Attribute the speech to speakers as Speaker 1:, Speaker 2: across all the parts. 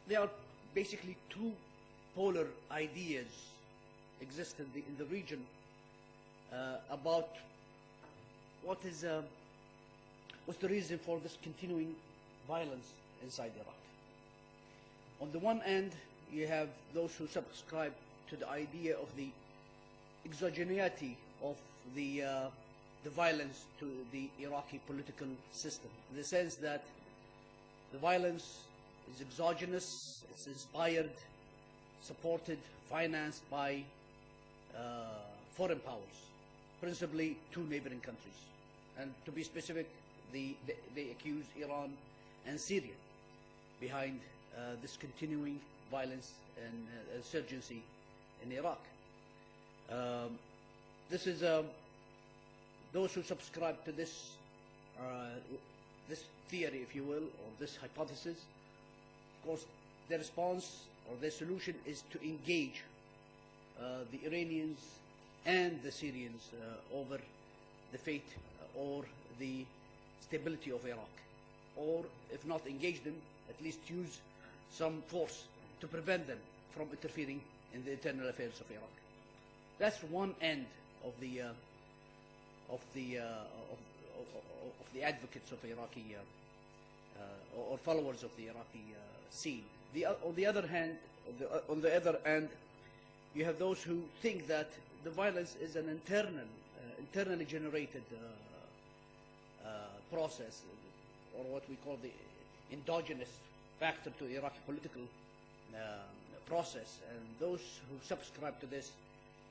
Speaker 1: there are basically two polar ideas exist in the region about what's the reason for this continuing violence inside Iraq. On the one end, you have those who subscribe to the idea of the exogeneity of the violence to the Iraqi political system, in the sense that the violence is exogenous, it's inspired, supported, financed by foreign powers, principally two neighboring countries. And to be specific, they accuse Iran and Syria behind this continuing violence and insurgency in Iraq. This is those who subscribe to this theory, if you will, or this hypothesis. Of course, their response or their solution is to engage the Iranians and the Syrians over the fate or the stability of Iraq, or if not engage them, at least use some force to prevent them from interfering in the internal affairs of Iraq. That's one end of the advocates of Iraqi or followers of the Iraqi scene. On the other hand, you have those who think that the violence is an internally generated process, or what we call the endogenous factor to Iraqi political process. And those who subscribe to this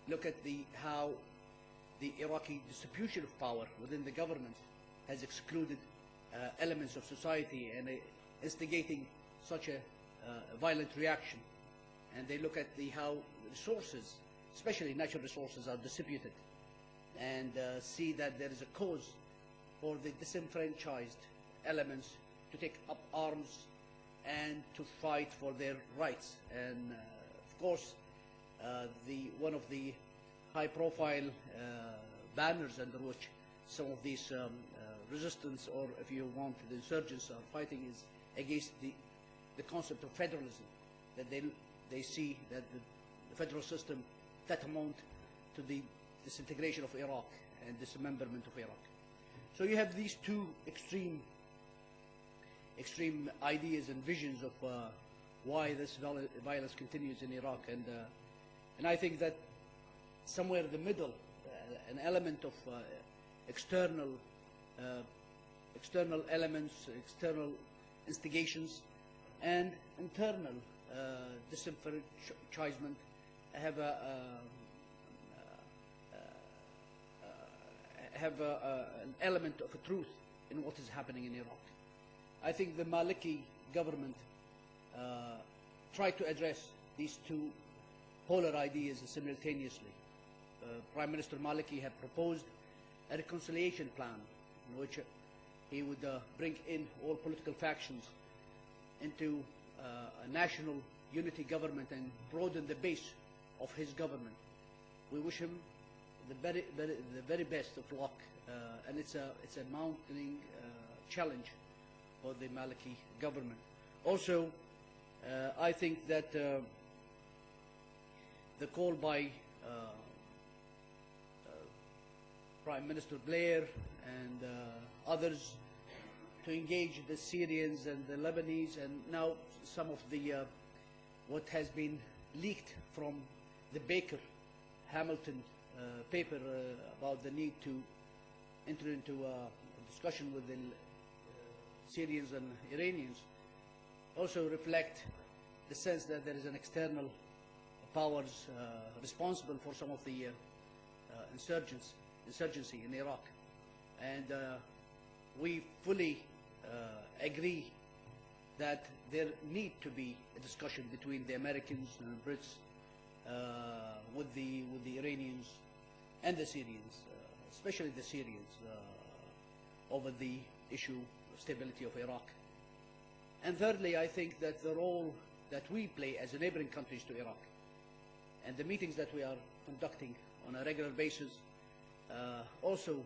Speaker 1: look at how the Iraqi distribution of power within the government has excluded elements of society and instigating such a violent reaction. And they look at how resources, especially natural resources, are distributed, and see that there is a cause for the disenfranchised elements to take up arms and to fight for their rights. And of course, one of the high-profile banners under which some of these resistance, or if you want, the insurgents are fighting, is against the concept of federalism, that they see that the federal system tantamount to the disintegration of Iraq and dismemberment of Iraq. So you have these two extreme ideas and visions of why this violence continues in Iraq, and I think that somewhere in the middle, an element of external elements, external instigations, and internal disenfranchisement have an element of a truth in what is happening in Iraq. I think the Maliki government tried to address these two polar ideas simultaneously. Prime Minister Maliki had proposed a reconciliation plan in which he would bring in all political factions into a national unity government and broaden the base of his government. We wish him the very best of luck, and it's a mounting challenge for the Maliki government. Also, I think that the call by Prime Minister Blair and others to engage the Syrians and the Lebanese, and now some of the what has been leaked from the Baker Hamilton paper about the need to enter into a discussion with the Syrians and Iranians also reflect the sense that there is an external powers responsible for some of the insurgency in Iraq. And we fully agree that there need to be a discussion between the Americans and Brits with the Iranians and the Syrians, especially the Syrians, over the issue of stability of Iraq. And thirdly, I think that the role that we play as neighboring countries to Iraq, and the meetings that we are conducting on a regular basis, also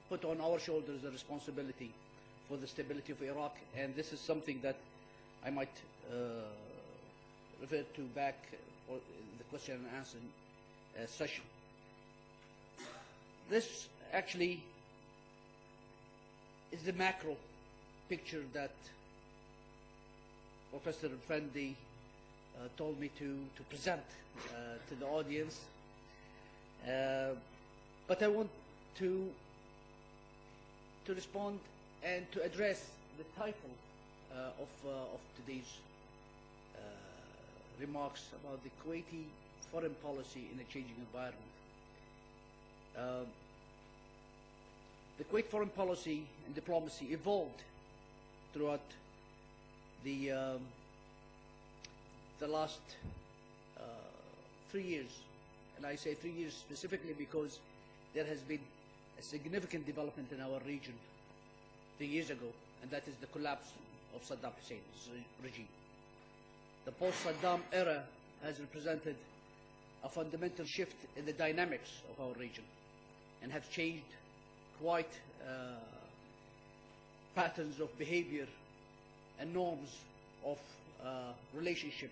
Speaker 1: put on our shoulders the responsibility for the stability of Iraq. And this is something that I might refer to back for the question and answer session. This actually is the macro picture that Professor Fendi told me to present to the audience. But I want to respond and to address the title of today's remarks about the Kuwaiti foreign policy in a changing environment. The Kuwait foreign policy and diplomacy evolved throughout the last 3 years, and I say 3 years specifically because there has been a significant development in our region 3 years ago, and that is the collapse of Saddam Hussein's regime. The post-Saddam era has represented a fundamental shift in the dynamics of our region and have changed quite patterns of behavior and norms of relationship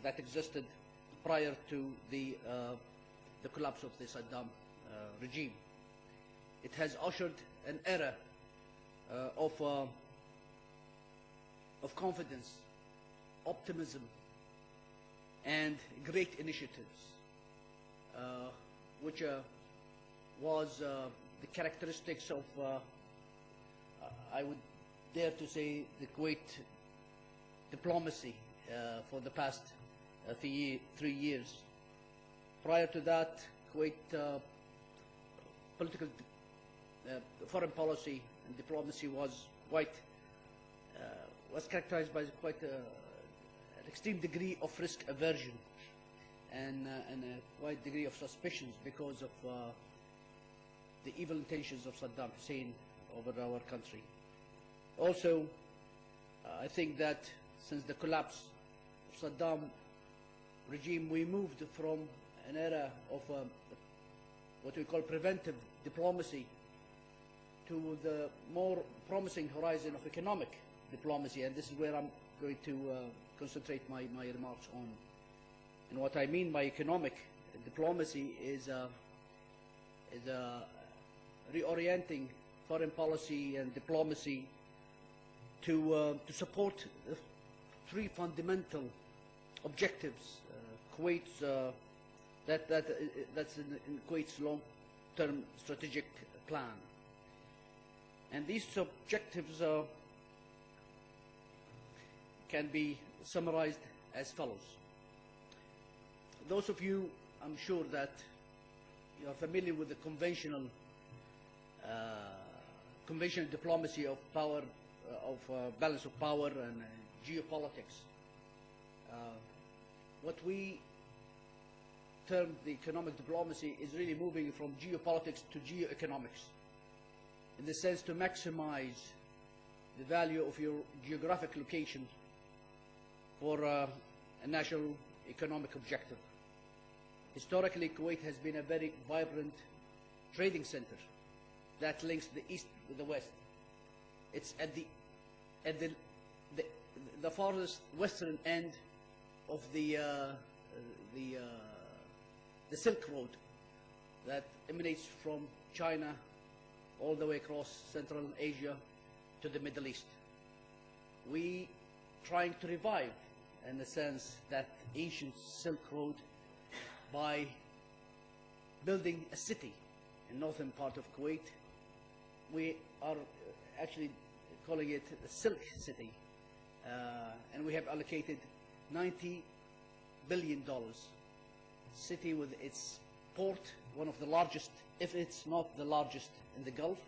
Speaker 1: that existed prior to the collapse of the Saddam regime. It has ushered an era of confidence, optimism, and great initiatives, which was the characteristics of, I would dare to say, the Kuwait diplomacy for the past 3 years. Prior to that, Kuwait political foreign policy and diplomacy was characterized by quite an extreme degree of risk aversion and a wide degree of suspicions because of the evil intentions of Saddam Hussein over our country. Also, I think that since the collapse of Saddam regime, we moved from an era of what we call preventive diplomacy to the more promising horizon of economic diplomacy, and this is where I'm going to concentrate my remarks on. And what I mean by economic diplomacy is reorienting foreign policy and diplomacy to support three fundamental objectives. That's in Kuwait's long-term strategic plan, and these objectives can be summarized as follows. Those of you, I'm sure that you are familiar with the conventional diplomacy of power, of balance of power and geopolitics. What we term the economic diplomacy is really moving from geopolitics to geoeconomics, in the sense to maximize the value of your geographic location for a national economic objective. Historically, Kuwait has been a very vibrant trading center that links the east with the west. It's at the farthest western end of the Silk Road that emanates from China all the way across Central Asia to the Middle East. We trying to revive, in a sense, that ancient Silk Road by building a city in northern part of Kuwait. We are actually calling it the Silk City, and we have allocated $90 billion. City with its port, one of the largest, if it's not the largest in the Gulf,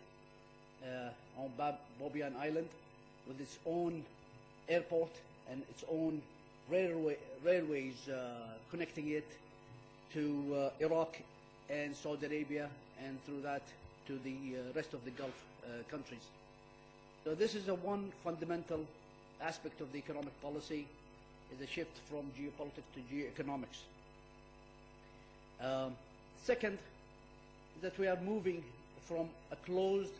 Speaker 1: on Bobian Island, with its own airport and its own railways connecting it to Iraq and Saudi Arabia, and through that to the rest of the Gulf countries. So this is one fundamental aspect of the economic policy, is a shift from geopolitics to geoeconomics. Second, that we are moving from a closed